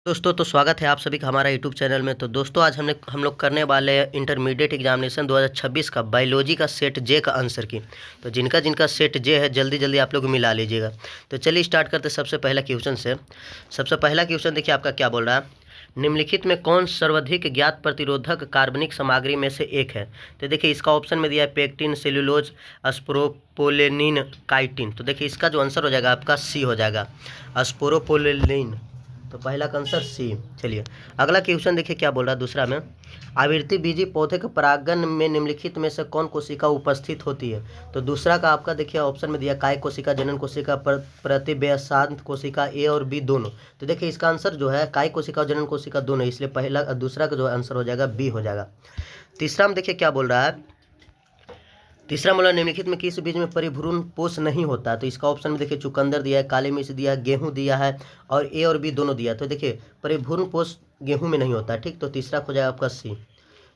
दोस्तों तो स्वागत है आप सभी का हमारा यूट्यूब चैनल में। तो दोस्तों आज हम लोग करने वाले हैं इंटरमीडिएट एग्जामिनेशन 2026 का बायोलॉजी का सेट जे का आंसर की। तो जिनका जिनका सेट जे है जल्दी जल्दी आप लोग मिला लीजिएगा। तो चलिए स्टार्ट करते सबसे पहला क्वेश्चन से। सबसे पहला क्वेश्चन देखिए आपका क्या बोल रहा है, निम्नलिखित में कौन सर्वाधिक ज्ञात प्रतिरोधक कार्बनिक सामग्री में से एक है। तो देखिए इसका ऑप्शन में दिया है पेक्टिन, सेल्यूलोज, अस्पोरोपोलेनिन, काइटिन। तो देखिए इसका जो आंसर हो जाएगा आपका सी हो जाएगा, अस्पोरोपोलेनिन। तो पहला का आंसर सी। चलिए अगला क्वेश्चन देखिए क्या बोल रहा है दूसरा में, आवृत्ति बीजी पौधे के परागण में निम्नलिखित में से कौन कोशिका उपस्थित होती है। तो दूसरा का आपका देखिए ऑप्शन में दिया काय कोशिका, जनन कोशिका, प्रतिव्यसांत कोशिका, ए और बी दोनों। तो देखिए इसका आंसर जो है काय कोशिका और जनन कोशिका दोनों, इसलिए पहला दूसरा का जो आंसर हो जाएगा बी हो जाएगा। तीसरा में देखिए क्या बोल रहा है, तीसरा बोला निम्नलिखित में किस बीज में परिभ्रूण पोष नहीं होता। तो इसका ऑप्शन में देखिए चुकंदर दिया है, काली मिर्च दिया है, गेहूं दिया है और ए और बी दोनों दिया है। तो देखिए परिभ्रूण पोष गेहूं में नहीं होता, ठीक। तो तीसरा हो जाएगा आपका सी।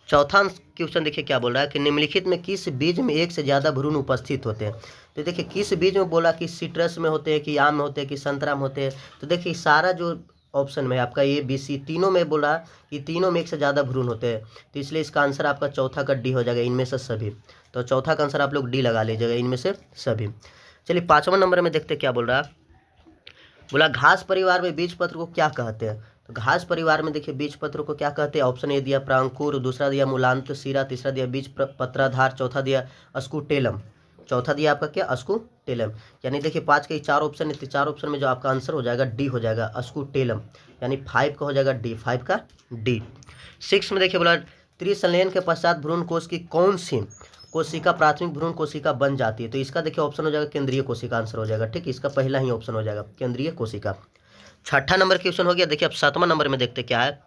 चौथा क्वेश्चन देखिए क्या बोल रहा है कि निम्नलिखित में किस बीज में एक से ज़्यादा भ्रूण उपस्थित होते हैं। तो देखिए किस बीज में बोला कि सिट्रस में होते हैं, कि आम में होते हैं, कि संतरा में होते हैं। तो देखिए सारा जो ऑप्शन में आपका ए बी सी तीनों में बोला कि तीनों में एक से ज़्यादा भ्रूण होते हैं। तो इसलिए इसका आंसर आपका चौथा का डी हो जाएगा, इनमें से सभी। तो चौथा का आंसर आप लोग डी लगा लीजिएगा, इनमें से सभी। चलिए 5वां नंबर में देखते क्या बोल रहा है, बोला घास परिवार में बीज पत्र को क्या कहते हैं। तो घास परिवार में देखिए बीज पत्र को क्या कहते हैं, ऑप्शन ए दिया प्रांकुर, दूसरा दिया मूलांत शिरा, तीसरा दिया बीज पत्राधार, चौथा दिया अस्कुटेलम। चौथा दिया आपका क्या, अस्कुटेलम। यानी देखिए 5 के 4 ऑप्शन है, 4 ऑप्शन में जो आपका आंसर हो जाएगा डी हो जाएगा, अस्कुटेलम। यानी 5 का हो जाएगा डी, 5 का डी। 6 में देखिए बोला त्रिसंलयन के पश्चात भ्रूण कोश की कौन सी कोशिका प्राथमिक भ्रूण कोशिका बन जाती है। तो इसका देखिए ऑप्शन हो जाएगा केंद्रीय कोशिका, आंसर हो जाएगा, ठीक। इसका पहला ही ऑप्शन हो जाएगा केंद्रीय कोशिका। 6ठा नंबर क्वेश्चन हो गया। देखिए अब 7वां नंबर में देखते क्या है,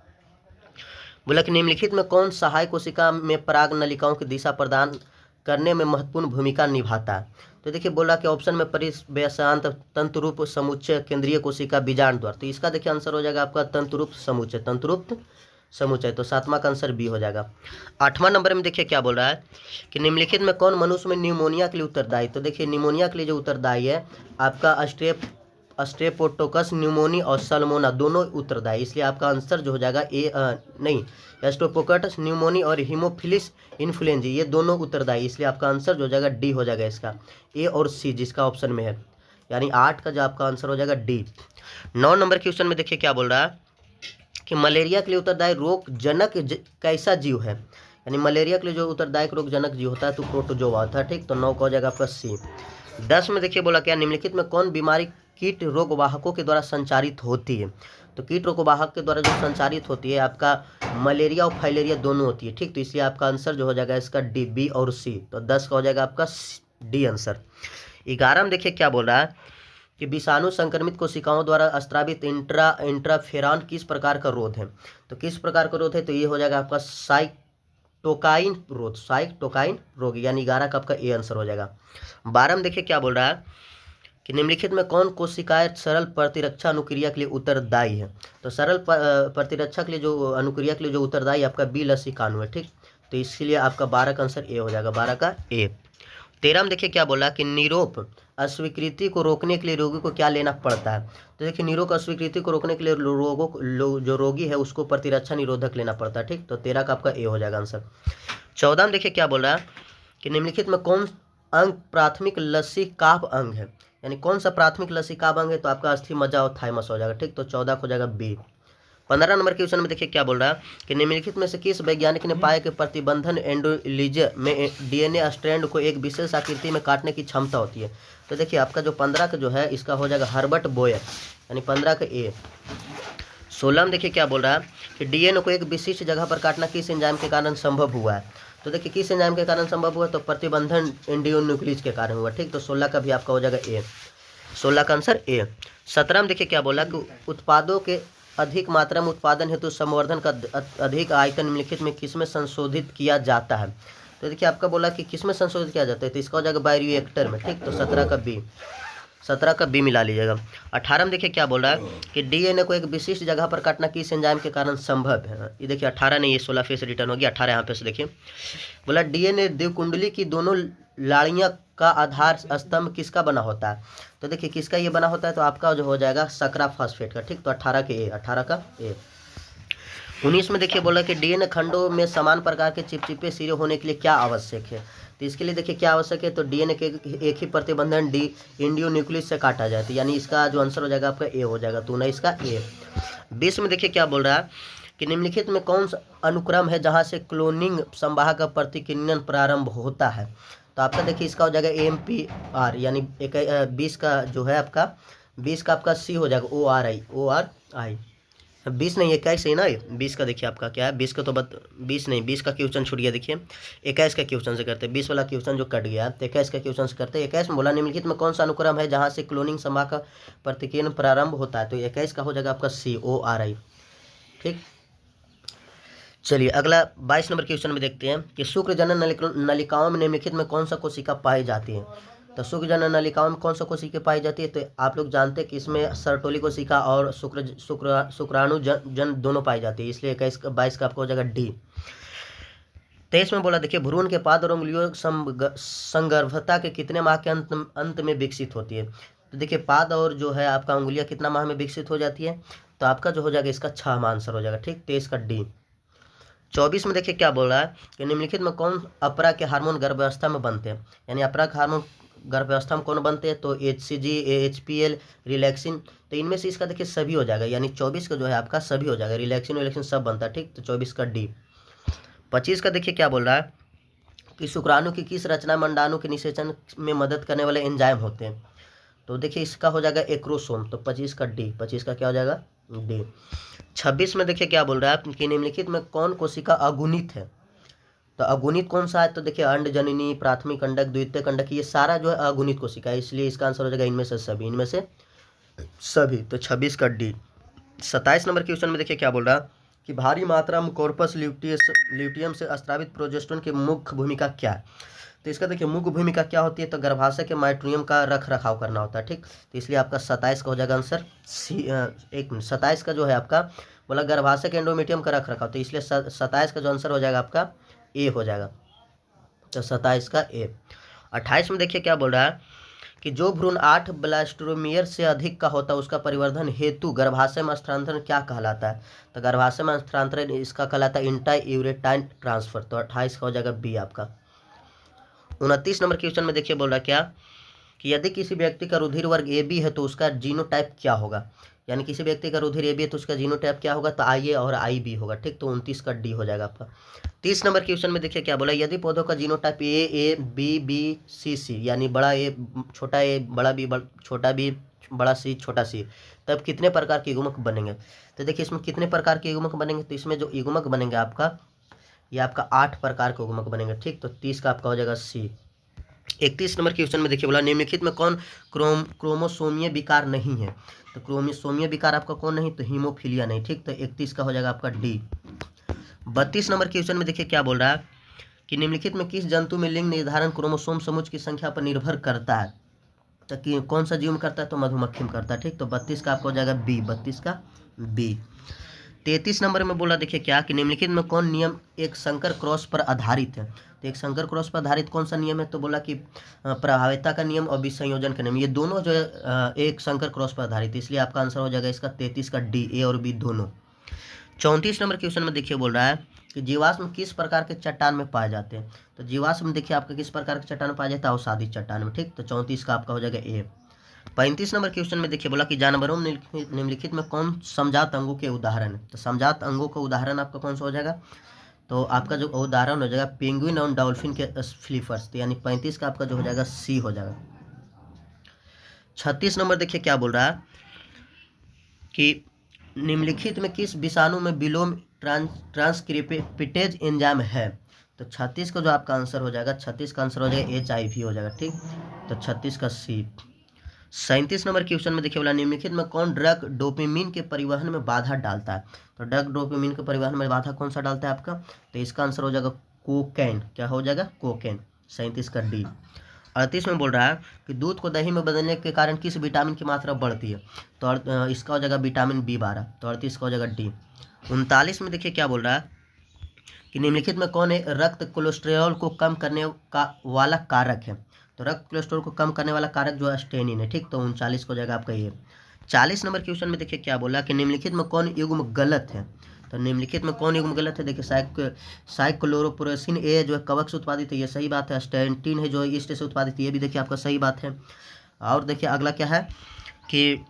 बोला कि निम्नलिखित में कौन सहायक कोशिका में पराग नलिकाओं की दिशा प्रदान करने में महत्वपूर्ण भूमिका निभाता है। तो देखिए बोला कि ऑप्शन में परिव्यसांत, तंतुरूप समुच्चय, केंद्रीय कोशिका, बीजांड द्वार। तो इसका देखिए आंसर हो जाएगा आपका तंतुरूप समुच्चय, तंतुरूप समुच्चय। तो 7वां का आंसर बी हो जाएगा। 8वां नंबर में देखिए क्या बोल रहा है कि निम्नलिखित में कौन मनुष्य में निमोनिया के लिए उत्तरदायी। तो देखिए निमोनिया के लिए जो उत्तरदायी है आपका स्ट्रेप्टोकोकस न्यूमोनी और सल्मोना दोनों उत्तरदायी, इसलिए आपका आंसर जो हो जाएगा ए नहीं, स्ट्रेप्टोकोकस न्यूमोनी और हीमोफिलिस इन्फ्लुएंजा ये दोनों उत्तरदायी, इसलिए आपका आंसर जो हो जाएगा डी हो जाएगा, इसका ए और सी जिसका ऑप्शन में है। यानी 8 का जो आपका आंसर हो जाएगा डी। 9 नंबर क्वेश्चन में देखिए क्या बोल रहा है कि मलेरिया के लिए उत्तरदायी रोग जनक कैसा जीव है। यानी मलेरिया के लिए जो उत्तरदायक रोग जनक जीव होता है तो प्रोटोजोआ होता है, ठीक। तो 9 का हो जाएगा आपका सी। 10 में देखिए बोला क्या निम्नलिखित में कौन बीमारी कीट रोगवाहकों के द्वारा संचारित होती है। तो कीट रोगवाहक के द्वारा जो संचारित होती है आपका मलेरिया और फाइलेरिया दोनों होती है, ठीक। तो इसलिए आपका आंसर जो हो जाएगा इसका डी, बी और सी। तो 10 का हो जाएगा आपका डी आंसर। 11 में देखिए क्या बोल रहा है कि विषाणु संक्रमित कोशिकाओं द्वारा स्त्रावित इंट्राफेरॉन किस प्रकार का रोध है। तो किस प्रकार का रोध है, तो ये हो जाएगा आपका साइटोकाइन रोग, साइटोकाइन रोग, यानी 11 का आपका ए आंसर हो जाएगा। 12 में देखिए क्या बोल रहा है कि निम्नलिखित में कौन कोशिकाएं सरल प्रतिरक्षा अनुक्रिया के लिए उत्तरदायी है। तो सरल प्रतिरक्षा के लिए जो अनुक्रिया के लिए जो उत्तरदायी आपका बी लसीकाणु है, ठीक। तो इसलिए आपका 12 का आंसर ए हो जाएगा, 12 का ए। 13 में देखिए क्या बोला कि निरोग अस्वीकृति को रोकने के लिए रोगी को क्या लेना पड़ता है। तो देखिए निरोग अस्वीकृति को रोकने के लिए जो रोगी है उसको प्रतिरक्षा निरोधक लेना पड़ता है, ठीक। तो 13 का आपका ए हो जाएगा आंसर। 14 में देखिए क्या बोल रहा है कि निम्नलिखित में कौन अंग प्राथमिक लसीकाभ अंग है। यानी कौन सा प्राथमिक लसीकाभ अंग है, तो आपका अस्थि मज्जा और थाइमस हो जाएगा, ठीक। तो 14 हो जाएगा बी। 15 नंबर क्वेश्चन में देखिए क्या बोल रहा है कि निम्नलिखित में से किस वैज्ञानिक ने पाया कि प्रतिबंधन एंडोलिज में डीएनए स्ट्रैंड को एक विशेष आकृति में काटने की क्षमता होती है। तो देखिए आपका जो 15 का जो है इसका हो जाएगा हर्बर्ट बोयर, यानी 15 का ए। 16 में देखिए क्या बोल रहा है कि डीएनए को एक विशिष्ट जगह पर काटना किस एंजाइम के कारण संभव हुआ है। तो देखिए किस एंजाइम के कारण संभव हुआ, तो प्रतिबंधन एंडोन्यूक्लियस के कारण हुआ, ठीक। तो 16 का भी आपका हो जाएगा ए, 16 का आंसर ए। 17 में देखिए क्या बोला कि उत्पादों के अधिक मात्रा में उत्पादन हेतु संवर्धन का अधिक आयतन निम्नलिखित में किसमें संशोधित किया जाता है। तो देखिए आपका बोला कि किसमें संशोधित किया जाता है, तो इसका हो जाएगा बायोरिएक्टर में, ठीक। तो 17 का बी, 17 का बी मिला लीजिएगा। 18 में देखिए क्या बोल रहा है कि डीएनए को एक विशिष्ट जगह पर काटना किस एंजाइम के कारण संभव है। ये देखिए 18 नहीं, ये 16 फिर से रिटर्न हो गया, 18 यहाँ पे से देखिए बोला डीएनए द्विकुंडली की दोनों लाड़ियाँ का आधार स्तंभ किसका बना होता है? तो देखिए किसका ये बना होता है, तो आपका जो हो जाएगा शकरा फास्फेट का, ठीक। तो 18 के ए, 18 का ए। 19 में देखिए बोला कि डीएनए खंडों में समान प्रकार के चिपचिपे सिरे होने के लिए क्या आवश्यक है? तो इसके लिए देखिए क्या आवश्यक है, तो डीएनए के एक ही प्रतिबंधन डी इंडियो न्यूक्लियस से काटा जाए, तो यानी इसका जो आंसर हो जाएगा आपका ए हो जाएगा, तो 19 का ए। 20 में देखिए क्या बोल रहा है कि निम्नलिखित में कौन सा अनुक्रम है जहाँ से क्लोनिंग संवाहक का प्रतिकिन्वन प्रारंभ होता है? तो आपका देखिए इसका हो जाएगा AMPR, यानी 20 का जो है आपका 20 का आपका सी हो जाएगा ORI 20 नहीं 21 है ना, 20 का देखिए आपका क्या है, 20 का तो 20 नहीं, 20 का क्वेश्चन छूट गया। देखिए 21 का क्वेश्चन से करते हैं, 20 वाला क्वेश्चन जो कट गया, तो 21 का क्वेश्चन से करते हैं। 21 में बोला निम्नलिखित में कौन सा अनुक्रम है जहाँ से क्लोनिंग संवाहक का प्रतिकिरण प्रारंभ होता है? तो 21 का हो जाएगा आपका CORI, ठीक। चलिए अगला 22 नंबर क्वेश्चन में देखते हैं कि शुक्र जनन नलिकाओं में निम्नलिखित में कौन सा कोशिका पाई जाती है? तो शुक्र जनन नलिकाओं में कौन सा कोशिका पाई जाती है? तो आप लोग जानते हैं कि इसमें सर्टोली कोशिका और शुक्राणु जन दोनों पाई जाती है, इसलिए 22 का आपको हो जाएगा डी। 23 में बोला देखिए भ्रूण के पाद और उंगलियों संगर्भता के कितने माह के अंत में विकसित होती है? तो देखिए पाद और जो है आपका उंगलियां कितना माह में विकसित हो जाती है? तो आपका जो हो जाएगा इसका 6 माह आंसर हो जाएगा, ठीक। 23 का डी। 24 में देखिए क्या बोल रहा है कि निम्नलिखित में कौन अपरा के हार्मोन गर्भावस्था में बनते हैं? यानी अपरा के हार्मोन गर्भावस्था में कौन बनते हैं? तो HCG, AHPL, रिलैक्सिन। तो इनमें से इसका देखिए सभी हो जाएगा, यानी 24 का जो है आपका सभी हो जाएगा, रिलैक्सिन सब बनता है, ठीक। तो 24 का डी। 25 का देखिए क्या बोल रहा है कि शुक्राणु की किस रचना में अंडाणु के निषेचन में मदद करने वाले एंजाइम होते हैं? तो देखिए इसका हो जाएगा एक्रोसोम, तो 25 का डी। 25 का क्या हो जाएगा डी। 26 में देखिए क्या बोल रहा है कि निम्नलिखित में कौन कोशिका अगुणित है? तो अगुणित कौन सा है? तो देखिए अंडजननी, प्राथमिक कंडक, द्वितीय कंडक, ये सारा जो है अगुणित कोशिका है, इसलिए इसका आंसर हो जाएगा इनमें से सभी, इनमें से सभी। तो 26 का डी। 27 नंबर क्वेश्चन में देखिए क्या बोल रहा है कि भारी मात्रा में कॉर्पस ल्यूटियम से स्रावित प्रोजेस्टेरोन की मुख्य भूमिका क्या है? तो इसका देखिए मुख्य भूमिका क्या होती है? तो गर्भाशय के माइट्रियम का रख रखाव करना होता है, ठीक। तो इसलिए आपका 27 का हो जाएगा आंसर सी। एक मिनट, 27 का जो है आपका बोला गर्भाशय के एंडोमेट्रियम का रख रखाव, तो इसलिए 27 का जो आंसर हो जाएगा आपका ए हो जाएगा, तो 27 का ए। 28 में देखिए क्या बोल रहा है कि जो भ्रूण 8 ब्लास्टोमियर से अधिक का होता है उसका परिवर्धन हेतु गर्भाशय में स्थानांतरण क्या कहलाता है? तो गर्भाशय में स्थानांतरण इसका कहलाता है इंट्रा यूरेटाइन ट्रांसफर, तो 28 का हो जाएगा बी आपका। 29 नंबर क्वेश्चन में देखिए बोल रहा क्या कि यदि किसी व्यक्ति का रुधिर वर्ग AB है तो उसका जीनोटाइप क्या होगा? यानी किसी व्यक्ति का रुधिर AB है तो उसका जीनोटाइप क्या होगा? तो IA और IB होगा, ठीक। तो 29 का डी हो जाएगा आपका। 30 नंबर क्वेश्चन में देखिए क्या बोला, यदि पौधों का जीनोटाइप A B C यानी बड़ा ए छोटा ए बड़ा बी छोटा बी बड़ा सी छोटा सी, तब कितने प्रकार के युग्मक बनेंगे? तो देखिए इसमें कितने प्रकार के युग्मक बनेंगे? तो इसमें जो युग्मक बनेंगे आपका ये आपका 8 प्रकार के युग्मक बनेंगे, ठीक। तो 30 का आपका हो जाएगा सी। 31 नंबर क्वेश्चन में देखिए बोला निम्नलिखित में कौन क्रोमोसोमीय विकार नहीं है? तो क्रोमोसोमीय विकार आपका कौन नहीं? तो हीमोफीलिया नहीं, ठीक। तो 31 का हो जाएगा आपका डी। 32 नंबर क्वेश्चन में देखिए क्या बोल रहा है कि निम्नलिखित में किस जंतु में लिंग निर्धारण क्रोमोसोम समूह की संख्या पर निर्भर करता है? तो कि कौन सा जीव में करता है? तो मधुमक्खी में करता है, ठीक। तो 32 का आपका हो जाएगा बी, 32 का बी। 33 नंबर में बोला देखिए क्या कि निम्नलिखित में कौन नियम एक संकर क्रॉस पर आधारित है? तो एक संकर क्रॉस पर आधारित कौन सा नियम है? तो बोला कि प्रभाविता का नियम और विसंयोजन का नियम, ये दोनों जो है एक संकर क्रॉस पर आधारित है, इसलिए आपका आंसर हो जाएगा इसका 33 का डी, ए और बी दोनों। 34 नंबर क्वेश्चन में देखिए बोल रहा है कि जीवाश्म किस प्रकार के चट्टान में पाए जाते हैं? तो जीवाश्म देखिए आपका किस प्रकार के चट्टान में पाया जाता है? अवसादी चट्टान में, ठीक। तो 34 का आपका हो जाएगा ए। 35 नंबर क्वेश्चन में देखिए बोला कि जानवरों में निम्नलिखित में कौन समजात अंगों के उदाहरण है? तो समजात अंगों का उदाहरण आपका कौन सा हो जाएगा? तो आपका जो उदाहरण हो जाएगा पेंगुइन और डॉल्फिन के फ्लिपर्स, तो यानी 35 का आपका जो हो जाएगा सी हो जाएगा। 36 नंबर देखिए क्या बोल रहा है कि निम्नलिखित में किस विषाणु में विलोम ट्रांसक्रिप्टेज एंजाइम है? तो 36 का जो आपका आंसर हो जाएगा, 36 का आंसर हो जाएगा HIV हो जाएगा, ठीक। तो 36 का सी। 37 नंबर क्वेश्चन में देखिए बोला निम्नलिखित में कौन ड्रग डोपामिन के परिवहन में बाधा डालता है? तो ड्रग डोपामिन के परिवहन में बाधा कौन सा डालता है आपका? तो इसका आंसर हो जाएगा कोकेन, क्या हो जाएगा? कोकेन। 37 का डी। 38 में बोल रहा है कि दूध को दही में बदलने के कारण किस विटामिन की मात्रा बढ़ती है? तो इसका हो जाएगा विटामिन B12, तो 38 का हो जाएगा डी। 39 में देखिए क्या बोल रहा है कि निम्नलिखित में कौन है रक्त कोलेस्ट्रॉल को कम करने का वाला कारक है? तो रक्त कोलेस्ट्रॉल को कम करने वाला कारक जो है स्टेनिन है, ठीक। तो 39 को जाएगा आपका ये। 40 नंबर क्वेश्चन में देखिए क्या बोला कि निम्नलिखित में कौन युग्म गलत है। तो निम्नलिखित में कौन युग्म गलत है, देखिए साइक्लोरोप्रोसिन ए जो है कवक से उत्पादित है, ये सही बात है। स्टेटिन है जो ईस्ट से उत्पादित है, ये भी देखिए आपका सही बात है। और देखिए अगला क्या है कि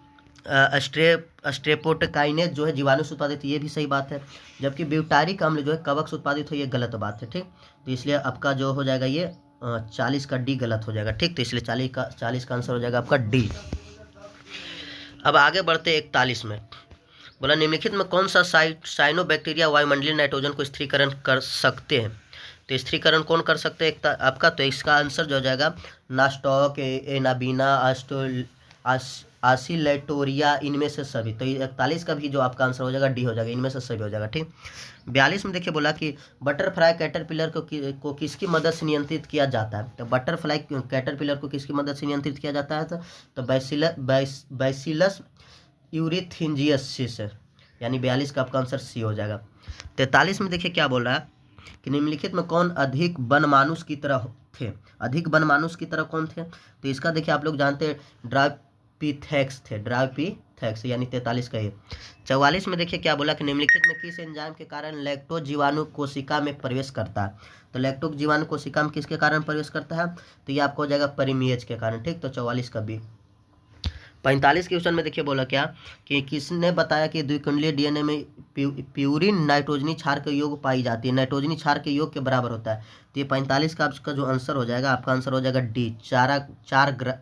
स्ट्रेप्टोकाइनेज जो है जीवाणु से उत्पादित है, ये भी सही बात है। जबकि ब्यूटारिक अम्ल जो है कवक से उत्पादित है, ये गलत बात है, ठीक। तो इसलिए आपका जो हो जाएगा ये 40 का डी गलत हो जाएगा, ठीक। तो इसलिए 40 का आंसर हो जाएगा आपका डी। अब आगे बढ़ते 41 में बोला निम्नलिखित में कौन सा साइनोबैक्टीरिया वायुमंडलीय नाइट्रोजन को स्थिरीकरण कर सकते हैं। तो स्थिरीकरण कौन कर सकते हैं आपका, तो इसका आंसर जो हो जाएगा नास्टॉक, एनाबीना, आसिलेटोरिया, इनमें से सभी। तो 41 का भी जो आपका आंसर हो जाएगा डी हो जाएगा, इनमें से सभी हो जाएगा, ठीक। 42 में देखिए बोला कि बटरफ्लाई कैटरपिलर को किसकी मदद से नियंत्रित किया जाता है। तो बटरफ्लाई कैटरपिलर को किसकी मदद से नियंत्रित किया जाता है, तो बैसिलस यूरिथिंजियसिस, यानी 42 का आपका आंसर सी हो जाएगा। 43 में देखिए क्या बोल रहा है कि निम्नलिखित में कौन अधिक बनमानुष की तरह थे। अधिक बनमानुष की तरह कौन थे, तो इसका देखिए आप लोग जानते हैं ड्राइपिथेक्स थे, ड्राइपिथेक्स, यानी 43 का ये। 44 में देखिए क्या बोला कि निम्नलिखित में किस एंजाइम के कारण लैक्टोज जीवाणु कोशिका में प्रवेश करता है। तो लैक्टोज जीवाणु कोशिका में किसके कारण प्रवेश करता है, तो ये आपको हो जाएगा परिमेज के कारण, ठीक। तो 44 का बी। 45 क्वेश्चन में देखिए बोला क्या कि किसने बताया कि द्विकुंडलीय डीएनए में प्यूरिन नाइट्रोजनी क्षार के योग पाई जाती है, नाइट्रोजनी क्षार के योग के बराबर होता है। तो ये 45 का आपका जो आंसर हो जाएगा, आपका आंसर हो जाएगा डी, चार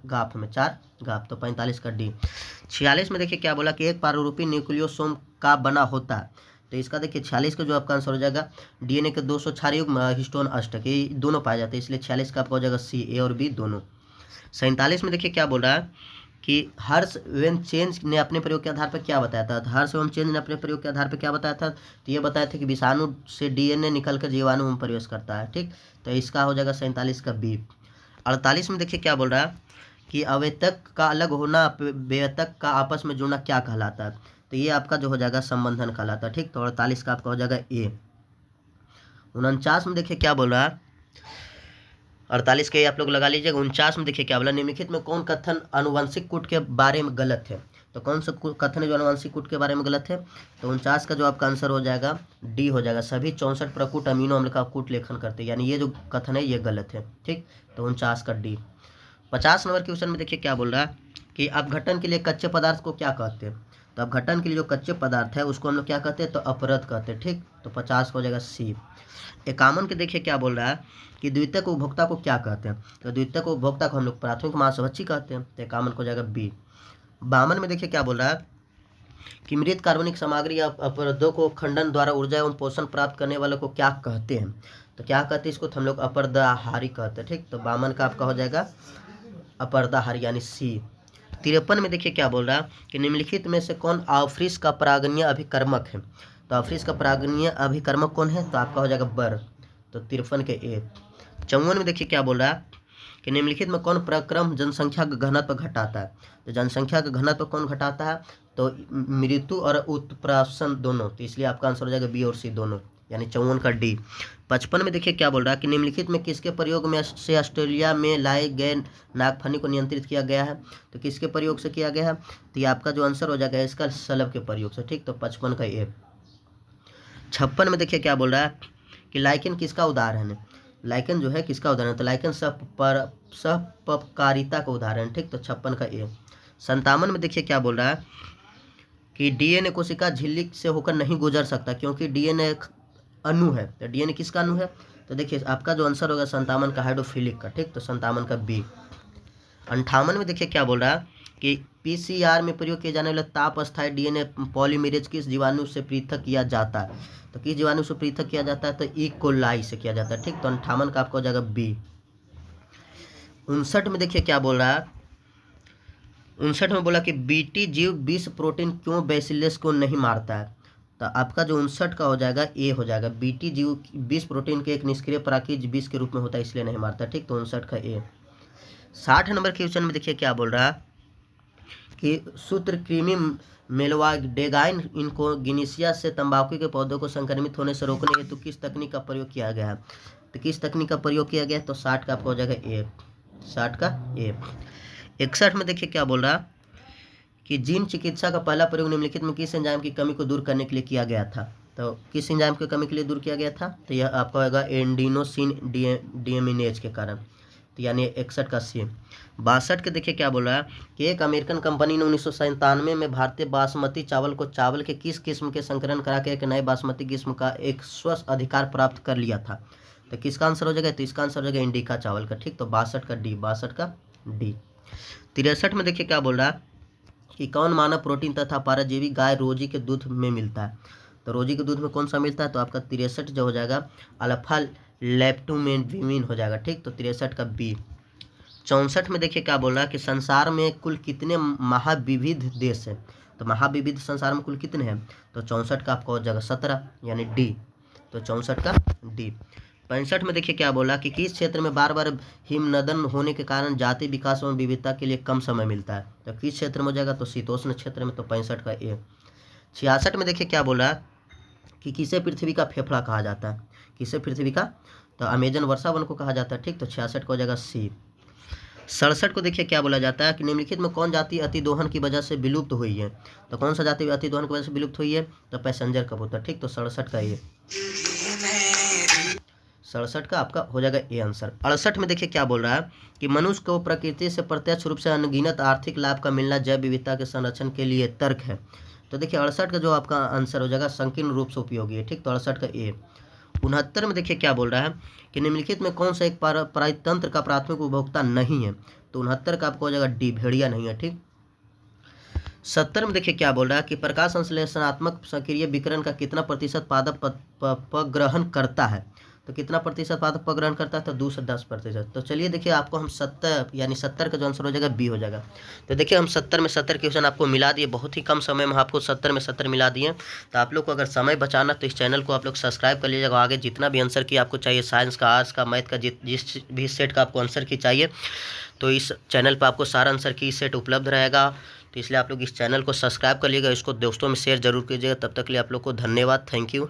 गाफ में 4 गाफ, तो 45 का डी। 46 में देखिए क्या बोला कि एक पारूपी न्यूक्लियोसोम का बना होता है। तो इसका देखिए 46 का जो आपका आंसर हो जाएगा डीएनए के 204 युग्म हिस्टोन अष्टक, ये दोनों पाए जाते हैं, इसलिए 46 का आपका हो जाएगा सी, ए और बी दोनों। 47 में देखिए क्या बोल रहा है कि हर्ष एवं चेंज ने अपने प्रयोग के आधार पर क्या बताया था। हर्ष एवं चेंज ने अपने प्रयोग के आधार पर क्या बताया था, तो ये बताया था कि विषाणु से डीएनए निकलकर जीवाणु में प्रवेश करता है, ठीक। तो इसका हो जाएगा 47 का बी। 48 में देखिए क्या बोल रहा है कि अवेतक का अलग होना बेतक का आपस में जुड़ना क्या कहलाता है। तो ये आपका जो हो जाएगा संबंधन कहलाता है, ठीक। तो 48 का आपका हो जाएगा ए। 49 में देखिए क्या बोल रहा है, 48 के आप लोग लगा लीजिएगा। 49 में देखिए क्या बोला निम्नलिखित में कौन कथन आनुवंशिक कूट के बारे में गलत है। तो कौन सा कथन है जो आनुवंशिक कूट के बारे में गलत है, तो 49 का जो आपका आंसर हो जाएगा डी हो जाएगा। सभी 64 प्रकूट अमीनो अम्ल का कूट लेखन करते हैं, यानी ये जो कथन है ये गलत है, ठीक। तो 49 का डी। 50 नंबर क्वेश्चन में देखिए क्या बोल रहा है कि अपघटन के लिए कच्चे पदार्थ को क्या कहते हैं। तो अपघटन के लिए जो कच्चे पदार्थ है उसको हम लोग क्या कहते हैं, तो अपरद कहते हैं, ठीक। तो 50 हो जाएगा सी। 51 के देखिए क्या बोल रहा है कि द्वितीयक उपभोक्ता को क्या कहते हैं। तो द्वितीयक उपभोक्ता को हम लोग प्राथमिक महासभक्षी कहते हैं, तो 51 को जाएगा बी। 52 में देखिए क्या बोल रहा है कि मृत कार्बनिक सामग्री या अपरदों को खंडन द्वारा ऊर्जा एवं पोषण प्राप्त करने वालों को क्या कहते हैं। तो क्या कहते हैं इसको, तो हम लोग अपरदाहारी कहते हैं, ठीक। तो 52 का आपका हो जाएगा अपरदाहारी, यानी सी। 53 में देखिए क्या बोल रहा है कि निम्नलिखित में से कौन ऑफ्रिस का परागणीय अभिकर्मक है। तो ऑफ्रिस का परागणीय अभिकर्मक कौन है, तो आपका हो जाएगा बर। तो 53 के ए। 54 में देखिए क्या बोल रहा है कि निम्नलिखित में कौन प्रक्रम जनसंख्या का घनत्व घटाता है। तो जनसंख्या का घनत्व कौन घटाता है, तो मृत्यु और उत्प्रासन दोनों, तो इसलिए आपका आंसर हो जाएगा बी और सी दोनों, यानी 54 का डी। 55 में देखिए क्या बोल रहा है कि निम्नलिखित में किसके प्रयोग में से ऑस्ट्रेलिया में लाए गए नागफनी को नियंत्रित किया गया है। तो किसके प्रयोग से किया गया है, तो ये आपका जो आंसर हो जाएगा इसका शलभ के प्रयोग से, ठीक। तो 55 का ए। 56 में देखिए क्या बोल रहा है कि लाइकेन किसका उदाहरण है। लाइकेन जो है किसका उदाहरण है, तो लाइकेन सहपकारिता का उदाहरण, ठीक। तो 56 का ए। 57 में देखिए क्या बोल रहा है कि डीएनए कोशिका झिल्ली से होकर नहीं गुजर सकता क्योंकि डीएनए एक अणु है। तो डीएनए किसका अणु है, तो देखिए आपका जो आंसर होगा 57 का हाइड्रोफिलिक का, ठीक। तो 57 का बी। 58 में देखिए क्या बोल रहा है कि पीसीआर में प्रयोग किए जाने वाले ताप अस्थायी डीएनए पॉलीमरेज किस जीवाणु से पृथक किया जाता है। तो किस जीवाणु से पृथक किया जाता है, तो ई कोलाई से किया जाता है, ठीक। तो 58 का आपका हो जाएगा बी। 59 में देखिए क्या बोल रहा है, 59 में बोला कि बीटी जीव विष प्रोटीन क्यों बैसिलस को नहीं मारता है। तो आपका जो 59 का हो जाएगा ए हो जाएगा। बीटी जीव विष प्रोटीन के एक निष्क्रिय पराकीय विष के रूप में होता है, इसलिए नहीं मारता, ठीक। तो 59 का ए। 60 नंबर क्वेश्चन में देखिए क्या बोल रहा है कि सूत्रकृमि मेलवाडेगाइन इनको गिनीसिया से तंबाकू के पौधों को संक्रमित होने से रोकने हेतु किस तकनीक का प्रयोग किया गया है। तो किस तकनीक का प्रयोग किया गया है, तो 60 का आपका हो जाएगा ए। 60 का ए। 61 में देखिए क्या बोल रहा है कि जीन चिकित्सा का पहला प्रयोग निम्नलिखित में किस एंजाइम की कमी को दूर करने के लिए किया गया था। तो किस एंजाइम की कमी के लिए दूर किया गया था, तो यह आपका होगा एंडिनोसिन डीएमिनेज के कारण। तो यानी 61 का सी। 62 के देखिए क्या बोल रहा है कि एक अमेरिकन कंपनी ने 1997 में भारतीय बासमती चावल को चावल के किस किस्म के संकलन करा के एक नए बासमती किस्म का एक स्व अधिकार प्राप्त कर लिया था। तो किसका आंसर हो जाएगा, तो इसका आंसर हो जाएगा इंडिका चावल का। ठीक, तो 62 का डी, 62 का डी। 63 में देखिए क्या बोल रहा है कि कौन मानव प्रोटीन तथा परजीवी गाय रोजी के दूध में मिलता है। तो रोजी के दूध में कौन सा मिलता है, तो आपका 63 जो हो जाएगा अल्फा लैक्टोमेविन हो जाएगा। ठीक, तो 63 का बी। 64 में देखिए क्या बोल रहा है कि संसार में कुल कितने महाविविध देश है। तो महाविविध संसार में कुल कितने हैं, तो 64 का आपका हो जाएगा 17 यानी डी। तो 64 का डी। 65 में देखिए क्या बोला कि किस क्षेत्र में बार बार हिमनदन होने के कारण जाति विकास एवं विविधता के लिए कम समय मिलता है। तो किस क्षेत्र में हो जाएगा, तो शीतोष्ण क्षेत्र में। तो 65 का ए। 66 में देखिए क्या बोला कि किसे पृथ्वी का फेफड़ा कहा जाता है, किसे पृथ्वी का, तो अमेजन वर्षा वन को कहा जाता है। ठीक, तो 66 का हो जाएगा सी। 67 को देखिए क्या बोला जाता है कि निम्नलिखित में कौन जाति अतिदोहन की वजह से विलुप्त हुई है। तो कौन सा जाति अतिदोहन की वजह से विलुप्त हुई है, तो पैसेंजर कबूतर। ठीक, तो 67 का ये, 67 का आपका हो जाएगा ए आंसर। 68 में देखिए क्या बोल रहा है कि मनुष्य को प्रकृति से प्रत्यक्ष रूप से अनगिनत आर्थिक लाभ का मिलना जैव विविधता के संरक्षण के लिए तर्क है। तो देखिए 68 का जो आपका आंसर हो जाएगा संकीर्ण रूप से उपयोगी है। ठीक, तो 68 का ए। 69 में देखिए क्या बोल रहा है कि निम्नलिखित में कौन सा एक पारतंत्र का प्राथमिक उपभोक्ता नहीं है। तो 69 का आपको हो जाएगा डी, भेड़िया नहीं है। ठीक, 70 में देखिए क्या बोल रहा है कि प्रकाश संश्लेषणात्मक सक्रिय विकिरण का कितना प्रतिशत पादप अपग्रहण करता है। तो कितना प्रतिशत पादप अपग्रहण करता है, तो 2 से 10%। तो चलिए देखिए आपको हम 70 यानी 70 का जो आंसर हो जाएगा बी हो जाएगा। तो देखिए हम 70 में 70 क्वेश्चन आपको मिला दिए, बहुत ही कम समय में आपको 70 में 70 मिला दिए। तो आप लोग को अगर समय बचाना तो इस चैनल को आप लोग सब्सक्राइब कर लीजिएगा। आगे जितना भी आंसर की आपको चाहिए, साइंस का, आर्ट्स का, मैथ का, जिस भी सेट का आपको आंसर की चाहिए, तो इस चैनल पर आपको सारा आंसर की सेट उपलब्ध रहेगा। तो इसलिए आप लोग इस चैनल को सब्सक्राइब कर लीजिएगा, इसको दोस्तों में शेयर जरूर कीजिएगा। तब तक के लिए आप लोग को धन्यवाद, थैंक यू।